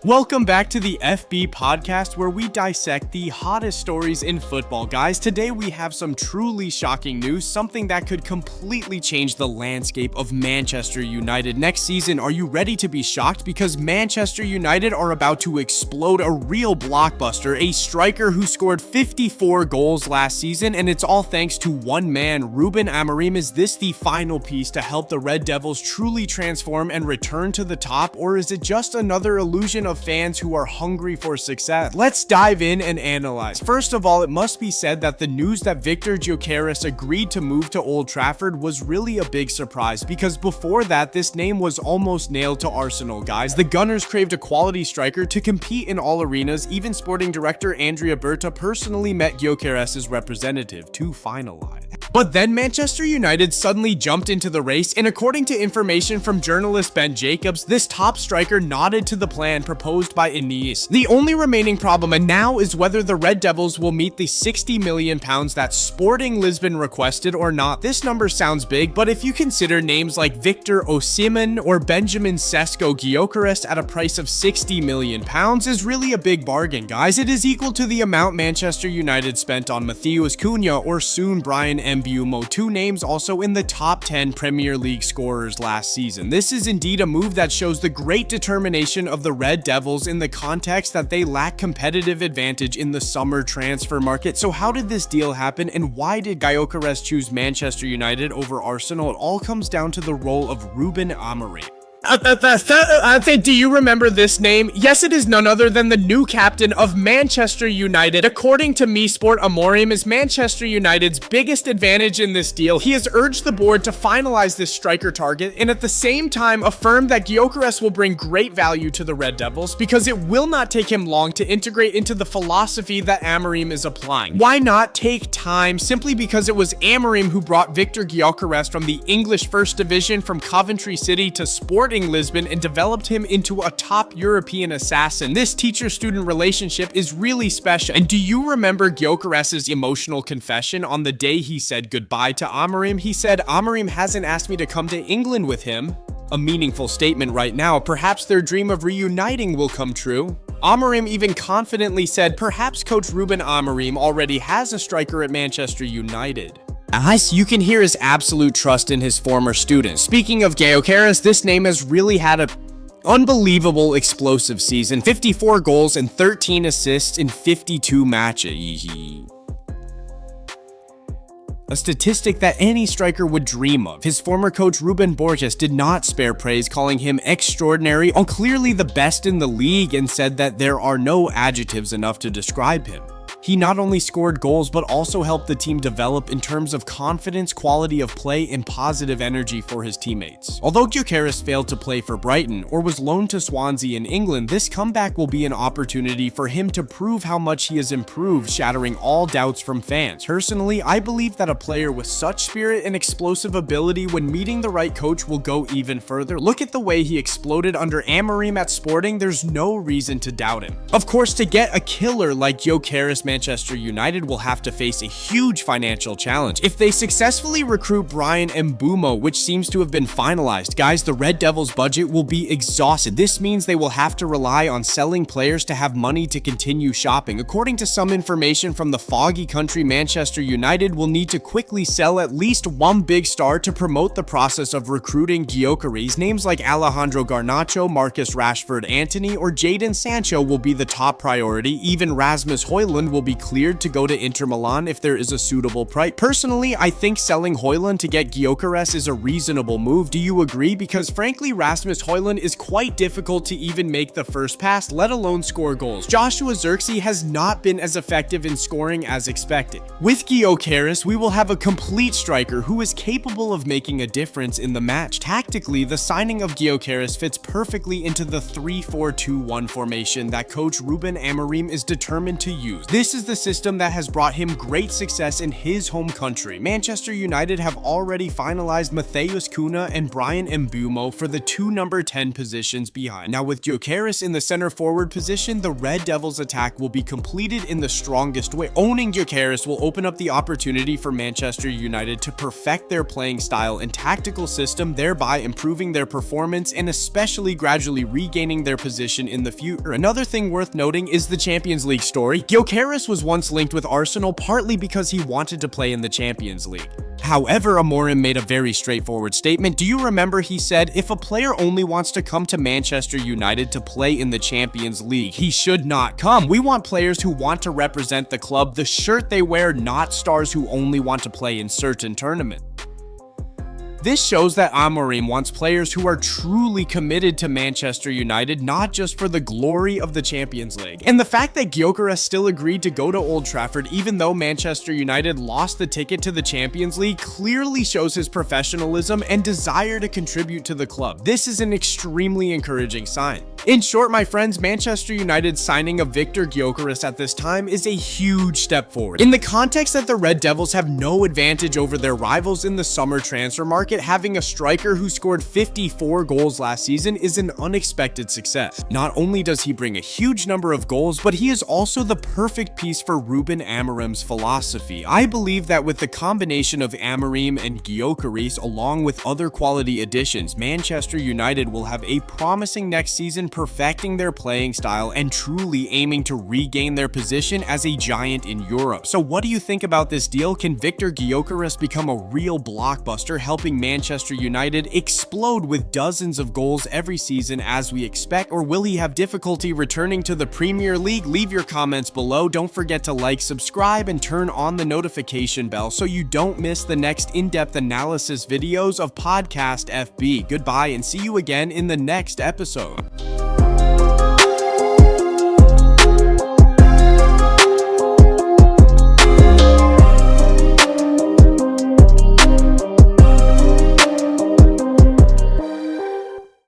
Welcome back to the FB podcast where we dissect the hottest stories in football, guys. Today we have some truly shocking news, something that could completely change the landscape of Manchester United next season. Are you ready to be shocked? Because Manchester United are about to explode a real blockbuster, a striker who scored 54 goals last season, and it's all thanks to one man, Ruben Amorim. Is this the final piece to help the Red Devils truly transform and return to the top, or is it just another illusion of fans who are hungry for success? Let's dive in and analyze. First of all, it must be said that the news that Victor Gyokeres agreed to move to Old Trafford was really a big surprise, because before that, this name was almost nailed to Arsenal, guys. The Gunners craved a quality striker to compete in all arenas. Even sporting director Andrea Berta personally met Gyokeres' representative to finalize. But then Manchester United suddenly jumped into the race, and according to information from journalist Ben Jacobs, this top striker nodded to the plan proposed by Ines. The only remaining problem now is whether the Red Devils will meet the £60 million that Sporting Lisbon requested or not. This number sounds big, but if you consider names like Victor Osimhen or Benjamin Sesko, Gyokeres at a price of £60 million is really a big bargain, guys. It is equal to the amount Manchester United spent on Matheus Cunha or soon Brian Mbeumo, two names also in the top 10 Premier League scorers last season. This is indeed a move that shows the great determination of the Red Devils in the context that they lack competitive advantage in the summer transfer market. So how did this deal happen, and why did Gyokeres choose Manchester United over Arsenal? It all comes down to the role of Ruben Amorim. Do you remember this name? Yes, it is none other than the new captain of Manchester United. According to Sport, Amorim is Manchester United's biggest advantage in this deal. He has urged the board to finalize this striker target, and at the same time affirmed that Gyokeres will bring great value to the Red Devils because it will not take him long to integrate into the philosophy that Amorim is applying. Why not take time? Simply because it was Amorim who brought Victor Gyokeres from the English First Division from Coventry City to Sporting Lisbon and developed him into a top European assassin. This teacher-student relationship is really special. And do you remember Gyokeres' emotional confession on the day he said goodbye to Amorim? He said, "Amorim hasn't asked me to come to England with him." A meaningful statement right now. Perhaps their dream of reuniting will come true. Amorim even confidently said, perhaps coach Ruben Amorim already has a striker at Manchester United. Guys, you can hear his absolute trust in his former students. Speaking of Gyokeres, this name has really had an unbelievable explosive season. 54 goals and 13 assists in 52 matches. A statistic that any striker would dream of. His former coach Ruben Borges did not spare praise, calling him extraordinary, and clearly the best in the league, and said that there are no adjectives enough to describe him. He not only scored goals, but also helped the team develop in terms of confidence, quality of play, and positive energy for his teammates. Although Gyokeres failed to play for Brighton or was loaned to Swansea in England, this comeback will be an opportunity for him to prove how much he has improved, shattering all doubts from fans. Personally, I believe that a player with such spirit and explosive ability, when meeting the right coach, will go even further. Look at the way he exploded under Amorim at Sporting. There's no reason to doubt him. Of course, to get a killer like Gyokeres, Manchester United will have to face a huge financial challenge. If they successfully recruit Brian Mbeumo, which seems to have been finalized, guys, the Red Devils' budget will be exhausted. This means they will have to rely on selling players to have money to continue shopping. According to some information from the foggy country, Manchester United will need to quickly sell at least one big star to promote the process of recruiting Gyokeres. Names like Alejandro Garnacho, Marcus Rashford Antony, or Jadon Sancho will be the top priority. Even Rasmus Højlund will be cleared to go to Inter Milan if there is a suitable price. Personally, I think selling Højlund to get Gyokeres is a reasonable move. Do you agree? Because frankly, Rasmus Højlund is quite difficult to even make the first pass, let alone score goals. Joshua Zirkzee has not been as effective in scoring as expected. With Gyokeres, we will have a complete striker who is capable of making a difference in the match. Tactically, the signing of Gyokeres fits perfectly into the 3-4-2-1 formation that coach Ruben Amorim is determined to use. This This is the system that has brought him great success in his home country. Manchester United have already finalized Matheus Cunha and Brian Mbeumo for the two number 10 positions behind. Now with Gyokeres in the center forward position, the Red Devils attack will be completed in the strongest way. Owning Gyokeres will open up the opportunity for Manchester United to perfect their playing style and tactical system, thereby improving their performance and especially gradually regaining their position in the future. Another thing worth noting is the Champions League story. Gyokeres was once linked with Arsenal partly because he wanted to play in the Champions League. However, Amorim made a very straightforward statement. Do you remember he said, if a player only wants to come to Manchester United to play in the Champions League, he should not come. We want players who want to represent the club, the shirt they wear, not stars who only want to play in certain tournaments. This shows that Amorim wants players who are truly committed to Manchester United, not just for the glory of the Champions League. And the fact that Gyokeres still agreed to go to Old Trafford even though Manchester United lost the ticket to the Champions League clearly shows his professionalism and desire to contribute to the club. This is an extremely encouraging sign. In short, my friends, Manchester United's signing of Viktor Gyokeres at this time is a huge step forward. In the context that the Red Devils have no advantage over their rivals in the summer transfer market, having a striker who scored 54 goals last season is an unexpected success. Not only does he bring a huge number of goals, but he is also the perfect piece for Ruben Amorim's philosophy. I believe that with the combination of Amorim and Gyokeres, along with other quality additions, Manchester United will have a promising next season, perfecting their playing style and truly aiming to regain their position as a giant in Europe. So what do you think about this deal? Can Viktor Gyokeres become a real blockbuster, helping Manchester United explode with dozens of goals every season as we expect, or will he have difficulty returning to the Premier League? Leave your comments below. Don't forget to like, subscribe, and turn on the notification bell so you don't miss the next in-depth analysis videos of Podcast FB. Goodbye and see you again in the next episode.